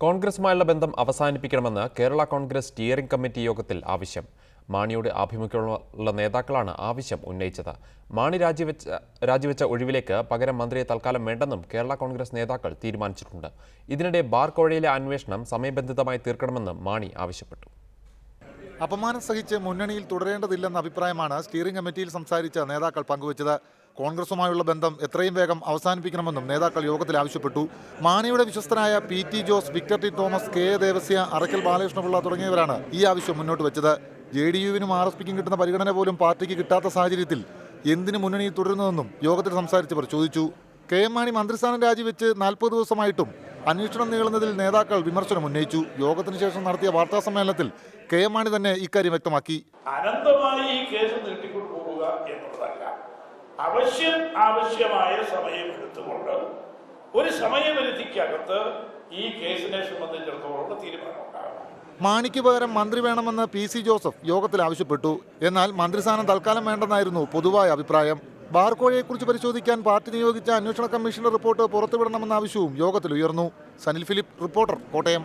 കോൺഗ്രസുമായുള്ള ബന്ധം അവസാനിപ്പിക്കണമെന്ന് Kerala Congress steering committee യോഗത്തിൽ ആവശ്യം. മാണിയുടെ ആഭിമുഖ്യമുള്ള നേതാക്കളാണ് ആവശ്യം ഉന്നയിച്ചത്. മാണി രാജിവെച്ച ഒഴിവിലേക്ക് പകരം മന്ത്രിയെ തൽക്കാലം വേണ്ടെന്നും കേരള കോൺഗ്രസ് നേതാക്കൾ തീരുമാനിച്ചിട്ടുണ്ട്. ഇതിനിടെ ബാർ കോഴയിലെ അന്വേഷണം സമയബന്ധിതമായി തീർക്കണമെന്നും മാണി ആവശ്യപ്പെട്ടു. അപമാനം സഹിച്ച് മുന്നണിയിൽ തുടരേണ്ടതില്ലെന്ന അഭിപ്രായമാണ് സ്റ്റിയറിംഗ് കമ്മിറ്റിയിൽ സംസാരിച്ച നേതാക്കൾ പങ്കുവച്ചത്. കോൺഗ്രസുമായുള്ള ബന്ധം എത്രയും വേഗം അവസാനിപ്പിക്കണമെന്നും നേതാക്കൾ യോഗത്തിൽ ആവശ്യപ്പെട്ടു. മാണിയുടെ വിശ്വസ്തനായ PT ജോസ്, വിക്ടർ ടി തോമസ്, KA ദേവസ്യ, അറക്കൽ ബാലകൃഷ്ണപിള്ള തുടങ്ങിയവരാണ് ഈ ആവശ്യം മുന്നോട്ട് വെച്ചത്. JDU-വിനും RSPക്കും കിട്ടുന്ന പരിഗണന പോലും പാർട്ടിക്ക് കിട്ടാത്ത സാഹചര്യത്തിൽ എന്തിനു മുന്നണിയിൽ തുടരുന്നതെന്നും യോഗത്തിൽ സംസാരിച്ചവർ ചോദിച്ചു. KM മാണി മന്ത്രിസ്ഥാനം രാജിവെച്ച് 40 ദിവസമായിട്ടും അന്വേഷണം നീളുന്നതിൽ നേതാക്കൾ വിമർശനം ഉന്നയിച്ചു. യോഗത്തിന് ശേഷം നടത്തിയ വാർത്താ സമ്മേളനത്തിൽ KM മാണി തന്നെ ഇക്കാര്യം വ്യക്തമാക്കി. അനന്തമായി ഈ കേസ് നീട്ടിക്കൊണ്ടു പോകുക എന്നുള്ളതല്ല, ആവശ്യമായ സമയം എടുത്തുകൊണ്ട് ഒരു സമയപരിധിക്കകത്ത് ഈ കേസിനെ സംബന്ധിച്ചിടത്തോളം തീരുമാനം ഉണ്ടാകണം. മാണിക്ക് പകരം മന്ത്രി വേണമെന്ന് PC ജോസഫ് യോഗത്തിൽ ആവശ്യപ്പെട്ടു. എന്നാൽ മന്ത്രിസ്ഥാനം തൽക്കാലം വേണ്ടെന്നായിരുന്നു പൊതുവായ അഭിപ്രായം. ബാർക്കോഴയെക്കുറിച്ച് പരിശോധിക്കാൻ പാർട്ടി നിയോഗിച്ച അന്വേഷണ കമ്മീഷന്റെ റിപ്പോർട്ട് പുറത്തുവിടണമെന്ന ആവശ്യവും യോഗത്തിൽ ഉയർന്നു. Sanil Philip, reporter, Kottayam.